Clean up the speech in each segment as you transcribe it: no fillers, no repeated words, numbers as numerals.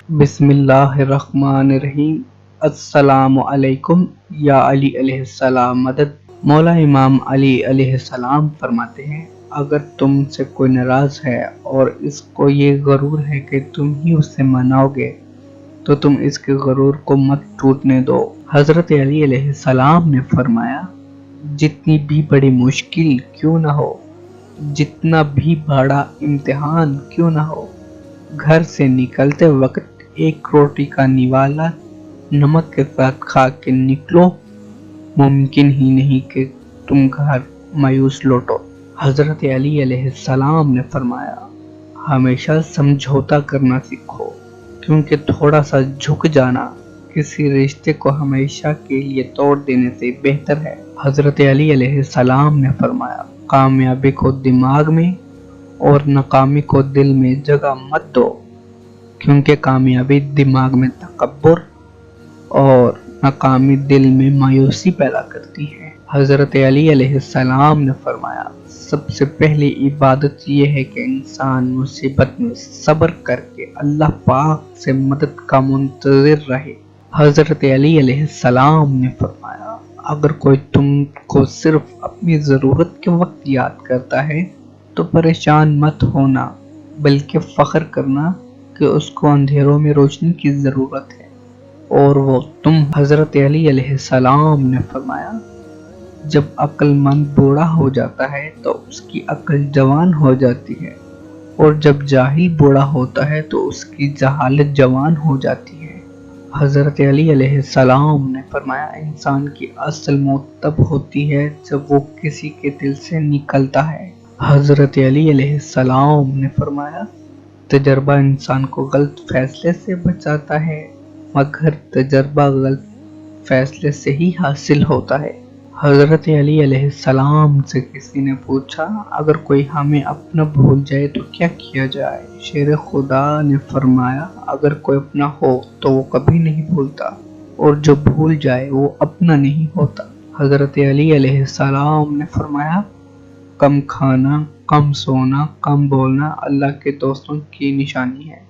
بسم اللہ الرحمن الرحیم۔ السلام علیکم یا علی علیہ السلام مدد۔ مولا امام علی علیہ السلام فرماتے ہیں، اگر تم سے کوئی ناراض ہے اور اس کو یہ غرور ہے کہ تم ہی اس سے مناؤ گے تو تم اس کے غرور کو مت ٹوٹنے دو۔ حضرت علی علیہ السلام نے فرمایا، جتنی بھی بڑی مشکل کیوں نہ ہو، جتنا بھی بڑا امتحان کیوں نہ ہو، گھر سے نکلتے وقت ایک روٹی کا نوالا نمک کے ساتھ کھا کے نکلو، ممکن ہی نہیں کہ تم گھر مایوس لوٹو۔ حضرت علی علیہ السلام نے فرمایا، ہمیشہ سمجھوتا کرنا سیکھو، کیونکہ تھوڑا سا جھک جانا کسی رشتے کو ہمیشہ کے لیے توڑ دینے سے بہتر ہے۔ حضرت علی علیہ السلام نے فرمایا، کامیابی کو دماغ میں اور ناکامی کو دل میں جگہ مت دو، کیونکہ کامیابی دماغ میں تکبر اور ناکامی دل میں مایوسی پیدا کرتی ہے۔ حضرت علی علیہ السلام نے فرمایا، سب سے پہلی عبادت یہ ہے کہ انسان مصیبت میں صبر کر کے اللہ پاک سے مدد کا منتظر رہے۔ حضرت علی علیہ السلام نے فرمایا، اگر کوئی تم کو صرف اپنی ضرورت کے وقت یاد کرتا ہے تو پریشان مت ہونا، بلکہ فخر کرنا کہ اس کو اندھیروں میں روشنی کی ضرورت ہے اور وہ تم۔ حضرت علی علیہ السلام نے فرمایا، جب عقل مند بوڑھا ہو جاتا ہے تو اس کی عقل جوان ہو جاتی ہے، اور جب جاہل بوڑھا ہوتا ہے تو اس کی جہالت جوان ہو جاتی ہے۔ حضرت علی علیہ السلام نے فرمایا، انسان کی اصل موت تب ہوتی ہے جب وہ کسی کے دل سے نکلتا ہے۔ حضرت علی علیہ السلام نے فرمایا، تجربہ انسان کو غلط فیصلے سے بچاتا ہے، مگر تجربہ غلط فیصلے سے ہی حاصل ہوتا ہے۔ حضرت علی علیہ السلام سے کسی نے پوچھا، اگر کوئی ہمیں اپنا بھول جائے تو کیا کیا جائے؟ شیر خدا نے فرمایا، اگر کوئی اپنا ہو تو وہ کبھی نہیں بھولتا، اور جو بھول جائے وہ اپنا نہیں ہوتا۔ حضرت علی علیہ السلام نے فرمایا، کم کھانا، کم سونا، کم بولنا اللہ کے دوستوں کی نشانی ہے۔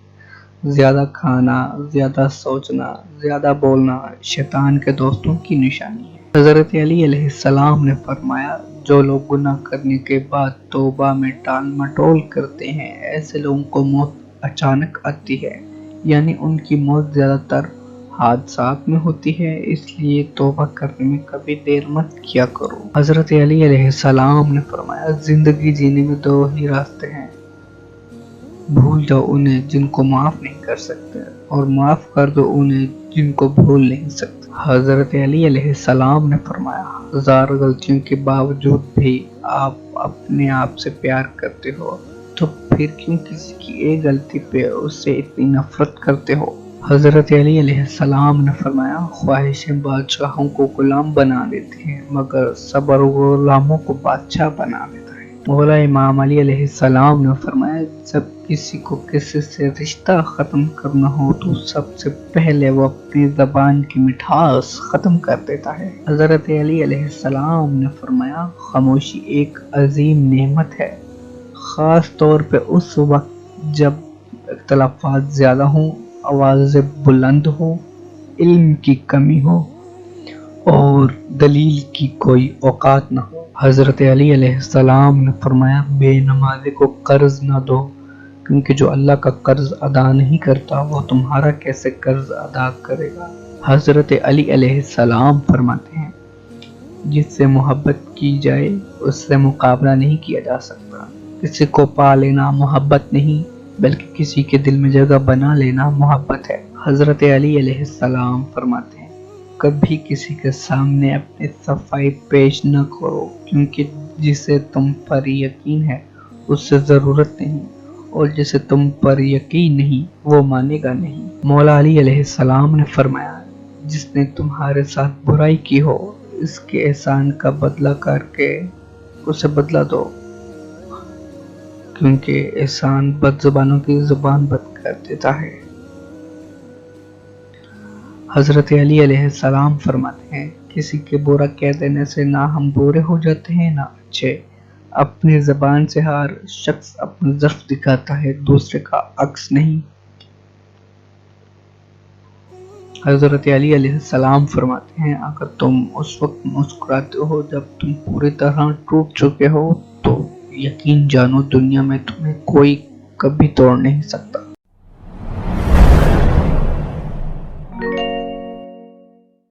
زیادہ کھانا، زیادہ سوچنا، زیادہ بولنا شیطان کے دوستوں کی نشانی ہے۔ حضرت علی علیہ السلام نے فرمایا، جو لوگ گناہ کرنے کے بعد توبہ میں ٹال مٹول کرتے ہیں، ایسے لوگوں کو موت اچانک آتی ہے، یعنی ان کی موت زیادہ تر حادثات میں ہوتی ہے، اس لیے توبہ کرنے میں کبھی دیر مت کیا کرو۔ حضرت علی علیہ السلام نے فرمایا، زندگی جینے میں دو ہی راستے ہیں، بھول جاؤ انہیں جن کو معاف نہیں کر سکتے، اور معاف کر دو انہیں جن کو بھول نہیں سکتے۔ حضرت علی علیہ السلام نے فرمایا، ہزار غلطیوں کے باوجود بھی آپ اپنے آپ سے پیار کرتے ہو، تو پھر کیوں کسی کی ایک غلطی پہ اس سے اتنی نفرت کرتے ہو؟ حضرت علی علیہ السلام نے فرمایا، خواہشیں بادشاہوں کو غلام بنا دیتی ہیں، مگر صبر غلاموں کو بادشاہ بنا دیتا ہے۔ مولا امام علی علیہ السلام نے فرمایا، جب کسی کو کسی سے رشتہ ختم کرنا ہو تو سب سے پہلے وہ اپنی زبان کی مٹھاس ختم کر دیتا ہے۔ حضرت علی علیہ السلام نے فرمایا، خاموشی ایک عظیم نعمت ہے، خاص طور پہ اس وقت جب اختلافات زیادہ ہوں، آوازیں بلند ہوں، علم کی کمی ہو اور دلیل کی کوئی اوقات نہ ہو۔ حضرت علی علیہ السلام نے فرمایا، بے نمازی کو قرض نہ دو، کیونکہ جو اللہ کا قرض ادا نہیں کرتا وہ تمہارا کیسے قرض ادا کرے گا۔ حضرت علی علیہ السلام فرماتے ہیں، جس سے محبت کی جائے اس سے مقابلہ نہیں کیا جا سکتا۔ کسی کو پا لینا محبت نہیں، بلکہ کسی کے دل میں جگہ بنا لینا محبت ہے۔ حضرت علی علیہ السلام فرماتے ہیں، کبھی کسی کے سامنے اپنی صفائی پیش نہ کرو، کیونکہ جسے تم پر یقین ہے اس سے ضرورت نہیں، اور جسے تم پر یقین نہیں وہ مانے گا نہیں۔ مولا علی علیہ السلام نے فرمایا، جس نے تمہارے ساتھ برائی کی ہو اس کے احسان کا بدلہ کر کے اسے بدلہ دو، کیونکہ احسان بد زبانوں کی زبان بند کر دیتا ہے۔ حضرت علی علیہ السلام فرماتے ہیں، کسی کے برا کہہ دینے سے نہ ہم برے ہو جاتے ہیں نہ اچھے۔ اپنی زبان سے ہر شخص اپنا ضعف دکھاتا ہے، دوسرے کا عکس نہیں۔ حضرت علی علیہ السلام فرماتے ہیں اگر تم اس وقت مسکراتے ہو جب تم پوری طرح ٹوٹ چکے ہو تو یقین جانو دنیا میں تمہیں کوئی کبھی توڑ نہیں سکتا۔